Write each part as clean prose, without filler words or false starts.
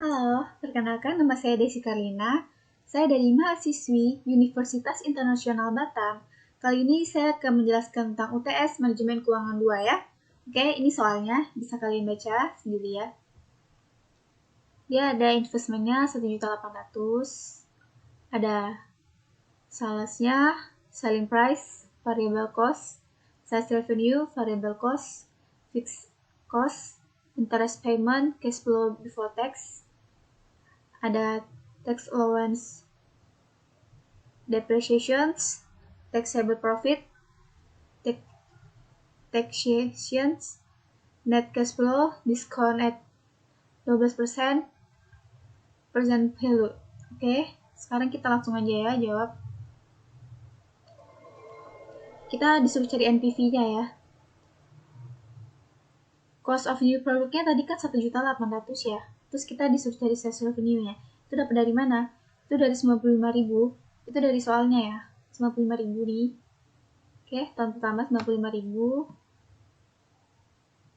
Halo, perkenalkan nama saya Desi Karlina. Saya dari mahasiswi Universitas Internasional Batam. Kali ini saya akan menjelaskan tentang UTS Manajemen Keuangan 2 ya. Oke, ini soalnya bisa kalian baca sendiri ya. Dia ada investmentnya 1.800.000, ada salesnya, selling price, variable cost, sales revenue, variable cost, fixed cost, interest payment, cash flow before tax, ada tax allowance, depreciations, taxable profit, taxations, net cash flow, discount at 12%, present value. Oke, sekarang kita langsung aja ya jawab. Kita disuruh cari NPV-nya ya. Cost of new produknya tadi kan 1.800.000 ya. Terus kita disuruh cari sales revenue-nya. Itu dapat dari mana? Itu dari 95.000. Itu dari soalnya ya. 95.000 nih. Oke, tahun pertama 95.000.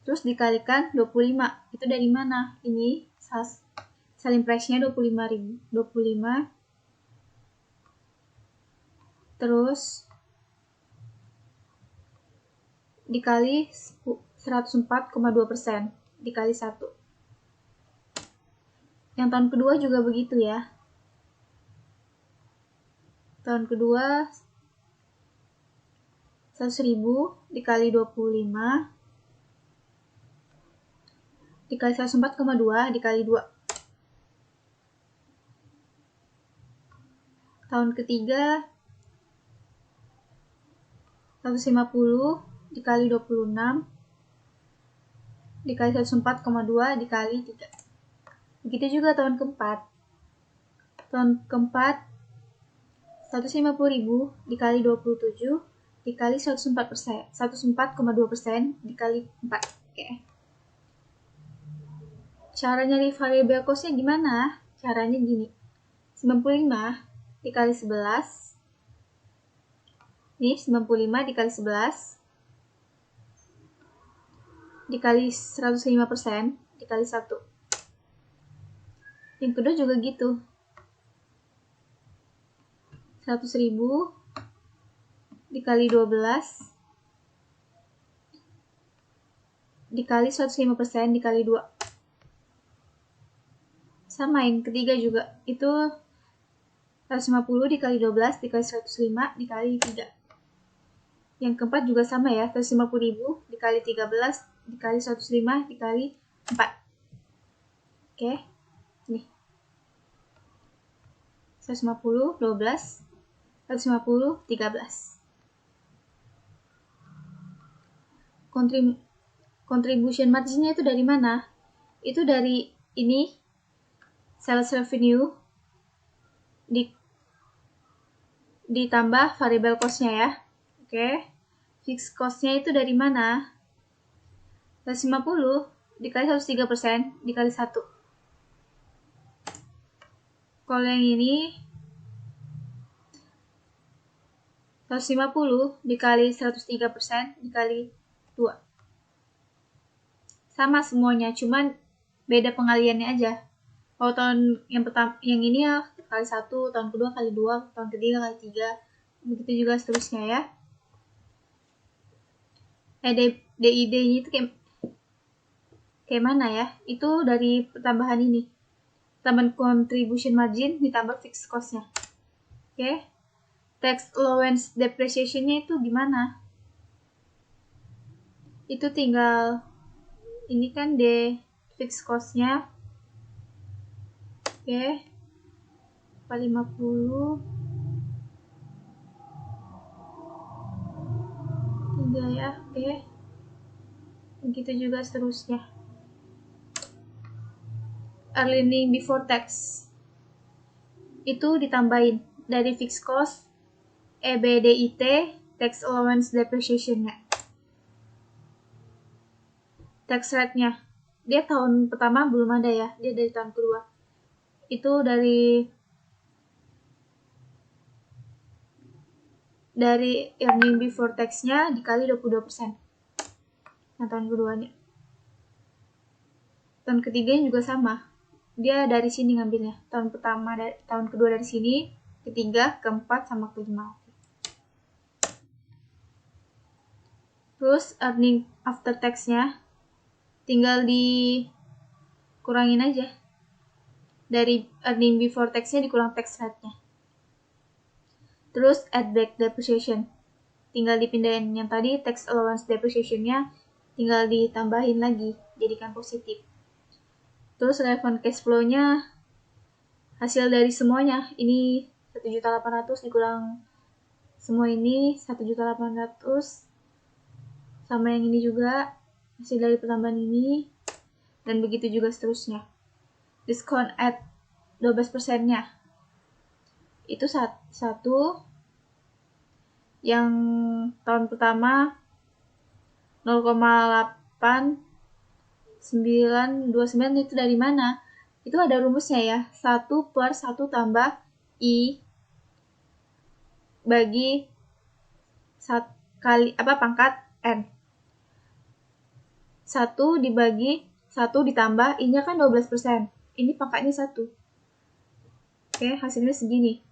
Terus dikalikan 25. Itu dari mana? Ini selling price-nya 25.000. 25. Terus dikali 104,2%. Dikali 1. Yang tahun kedua juga begitu ya. Tahun kedua 100.000 dikali 25 dikali 104,2 dikali 2. Tahun ketiga 150 dikali 26 dikali 104,2 dikali 3. Begitu juga tahun keempat. Tahun keempat 150.000 dikali 27 dikali 104%, 104,2% dikali 4. Oke. Cara nyari variable cost-nya gimana? Caranya gini. 95 dikali 11. Ini 95 dikali 11 dikali 105% dikali 1. Yang kedua juga gitu. 100.000 dikali 12 dikali 105% dikali 2. Sama yang ketiga juga. Itu 150 dikali 12 dikali 105 dikali 3. Yang keempat juga sama ya. 150.000 dikali 13 dikali 105 dikali 4. Oke. Nih. 150, 12, 150, 13. Contribution margin-nya itu dari mana? Itu dari ini, sales revenue, ditambah variable cost-nya ya. Oke. Fixed cost-nya itu dari mana? 150 dikali 103% dikali 1. Kalau yang ini 150 dikali 103% dikali 2. Sama semuanya, cuman beda pengaliannya aja. Kalau tahun yang pertama, yang ini ya kali 1, tahun kedua kali 2, tahun ketiga kali 3. Begitu juga seterusnya ya. DID-nya itu kayak mana ya? Itu dari pertambahan ini. Tambahan contribution margin ditambah fixed cost-nya. Oke. Tax allowance depreciation-nya itu gimana? Itu tinggal ini kan fixed cost-nya. Oke. 450 3 ya. Oke. Begitu juga seterusnya. Earning before tax itu ditambahin dari fixed cost, EBDIT, tax allowance depreciation-nya. Tax rate-nya, dia tahun pertama belum ada ya, dia dari tahun kedua. Itu dari earning before tax-nya dikali 22%. Nah, tahun keduanya. Tahun ketiganya juga sama. dia dari sini ngambilnya. Tahun kedua dari sini, ketiga, keempat, sama kelima. Terus earning after tax-nya tinggal dikurangin aja. Dari earning before tax-nya dikurang tax rate-nya. Terus add back depreciation. Tinggal dipindahin yang tadi tax allowance depreciation-nya tinggal ditambahin lagi, jadikan positif. Terus relevant cash flow-nya hasil dari semuanya. Ini 1.800.000 dikurang semua ini 1.800.000 sama yang ini juga hasil dari pertambahan ini, dan begitu juga seterusnya. Diskon at 12%-nya itu satu yang tahun pertama 0,8929 itu dari mana? Itu ada rumusnya ya, 1/1 tambah I bagi pangkat N. 1 dibagi 1 ditambah I-nya kan 12%. Ini pangkatnya 1. Oke, hasilnya segini.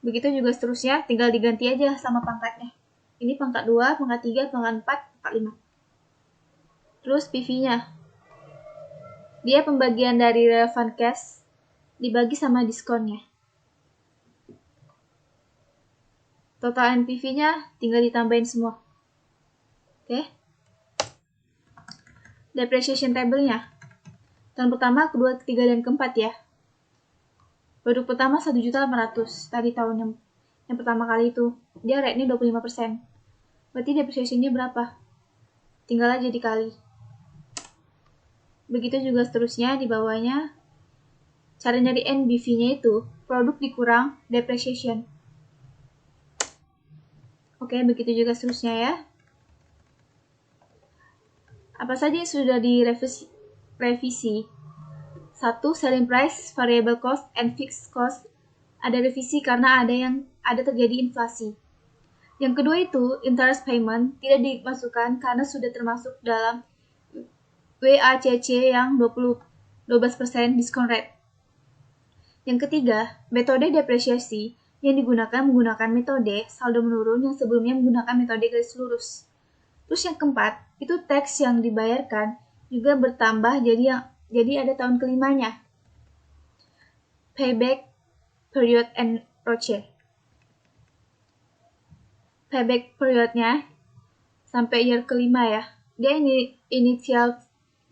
Begitu juga seterusnya, tinggal diganti aja sama pangkatnya. Ini pangkat 2, pangkat 3, pangkat 4, pangkat 5. Terus PV-nya. Dia pembagian dari relevant cash dibagi sama diskonnya. Total NPV-nya tinggal ditambahin semua. Oke. Depreciation table-nya. Tahun pertama, kedua, ketiga, dan keempat ya. Produk pertama 1.800.000 tadi tahun yang pertama kali itu. Dia rate-nya 25%. Berarti depreciation-nya berapa? Tinggal aja dikali. Begitu juga seterusnya di bawahnya. Cara nyari NBV-nya itu produk dikurang depreciation. Oke, begitu juga seterusnya ya. Apa saja yang sudah direvisi? 1. Selling price, variable cost, and fixed cost. Ada revisi karena ada terjadi inflasi. Yang kedua itu, interest payment tidak dimasukkan karena sudah termasuk dalam WACC yang 12% discount rate. Yang ketiga, metode depresiasi yang menggunakan metode saldo menurun yang sebelumnya menggunakan metode garis lurus. Terus yang keempat, itu tax yang dibayarkan juga bertambah jadi ada tahun kelimanya. Payback period and ROCE. Payback periodnya sampai year kelima ya. Dia initial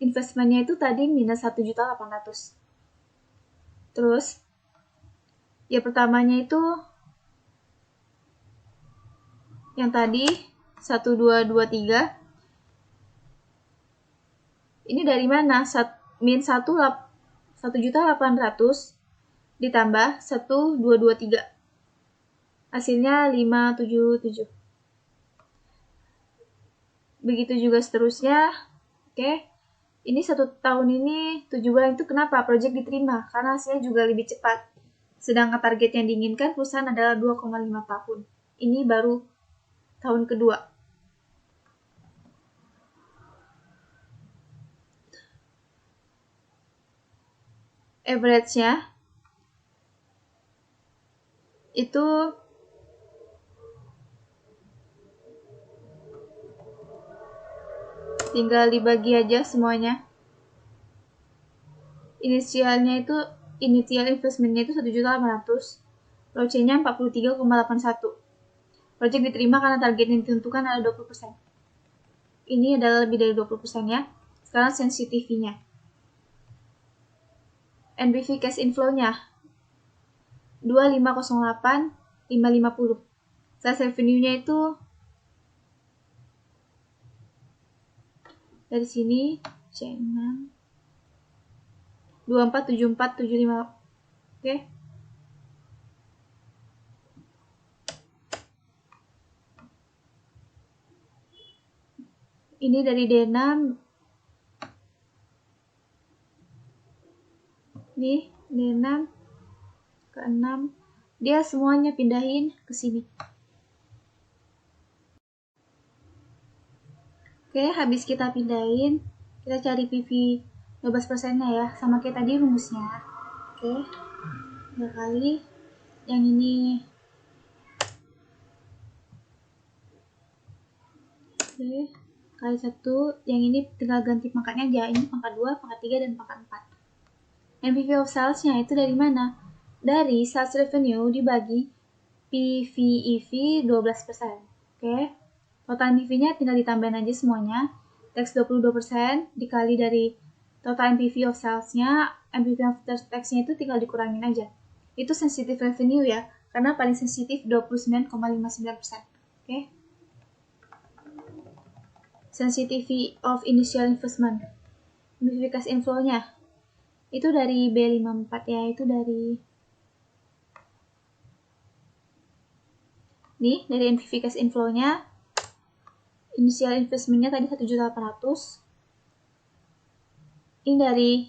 investmentnya itu tadi minus 1.800.000. Terus ya pertamanya itu yang tadi 1223. Ini dari mana? Min 1.800.000 ditambah 1.223. Hasilnya 577. Begitu juga seterusnya. Oke. Ini 1 tahun ini 7 bulan itu kenapa project diterima? Karena hasilnya juga lebih cepat. Sedangkan target yang diinginkan perusahaan adalah 2,5 tahun. Ini baru tahun kedua. Average-nya itu tinggal dibagi aja semuanya. Initial investmentnya itu 1.800.000. ROCE-nya 43,81. Project diterima karena target yang ditentukan adalah 20%. Ini adalah lebih dari 20% ya. Sekarang sensitivity-nya. NBV cash inflow-nya 2508 550. Sales revenue-nya itu dari sini C6 247475. Oke. Ini dari D6. Nih, D6 ke 6. Dia semuanya pindahin ke sini. Oke, habis kita pindahin, kita cari PV 12%-nya ya, sama kayak tadi rumusnya. Oke, 3 kali. Yang ini kali 1, yang ini tinggal ganti pangkatnya aja. Ini pangkat 2, pangkat 3, dan pangkat 4. NPV of sales-nya itu dari mana? Dari sales revenue dibagi PVEV 12%. Oke. Total NPV-nya tinggal ditambahin aja semuanya. Tax 22% dikali dari total NPV of sales-nya, NPV after tax-nya itu tinggal dikurangin aja. Itu sensitive revenue ya, karena paling sensitif 29,59%. Oke. Sensitivity of initial investment. NPV cash inflow-nya itu dari B54 ya, itu dari dari NPV cash inflow-nya, initial investment-nya tadi 1.800.000. Ini dari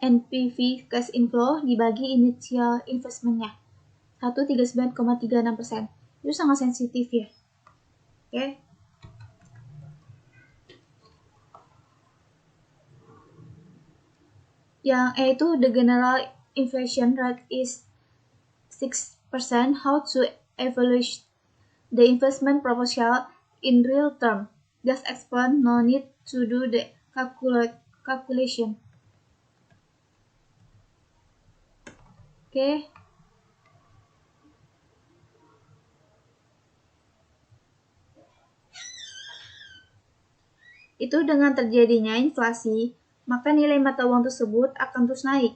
NPV cash inflow dibagi initial investment-nya 139,36%. Itu sangat sensitif ya. Oke. Yang itu the general inflation rate is 6%. How to evaluate the investment proposal in real term? Just explain, no need to do the calculation. Oke. Itu dengan terjadinya inflasi, maka nilai mata uang tersebut akan terus naik.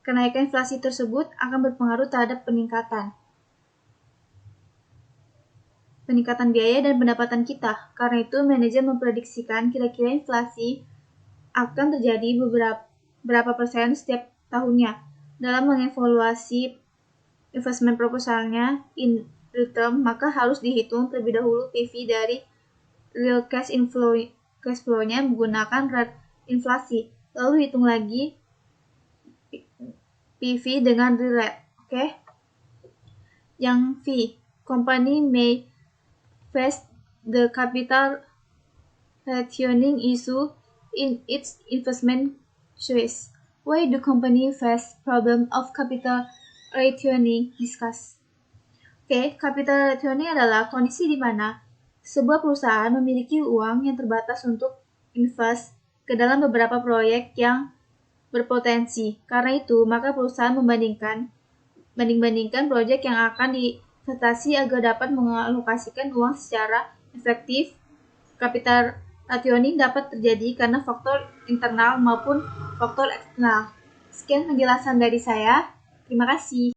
Kenaikan inflasi tersebut akan berpengaruh terhadap peningkatan biaya dan pendapatan kita. Karena itu, manajer memprediksikan kira-kira inflasi akan terjadi berapa persen setiap tahunnya. Dalam mengevaluasi investment proposalnya in real term, maka harus dihitung terlebih dahulu PV dari real cash flow-nya menggunakan rate inflasi. Lalu hitung lagi PV dengan real rate. Oke? Yang V, company may face the capital rationing issue in its investment choice. Why do company face problem of capital rationing? Discuss. Oke, capital rationing adalah kondisi di mana sebuah perusahaan memiliki uang yang terbatas untuk invest ke dalam beberapa proyek yang berpotensi. Karena itu, maka perusahaan membanding-bandingkan proyek yang akan diinvestasi agar dapat mengalokasikan uang secara efektif. Capital rationing dapat terjadi karena faktor internal maupun faktor eksternal. Sekian penjelasan dari saya. Terima kasih.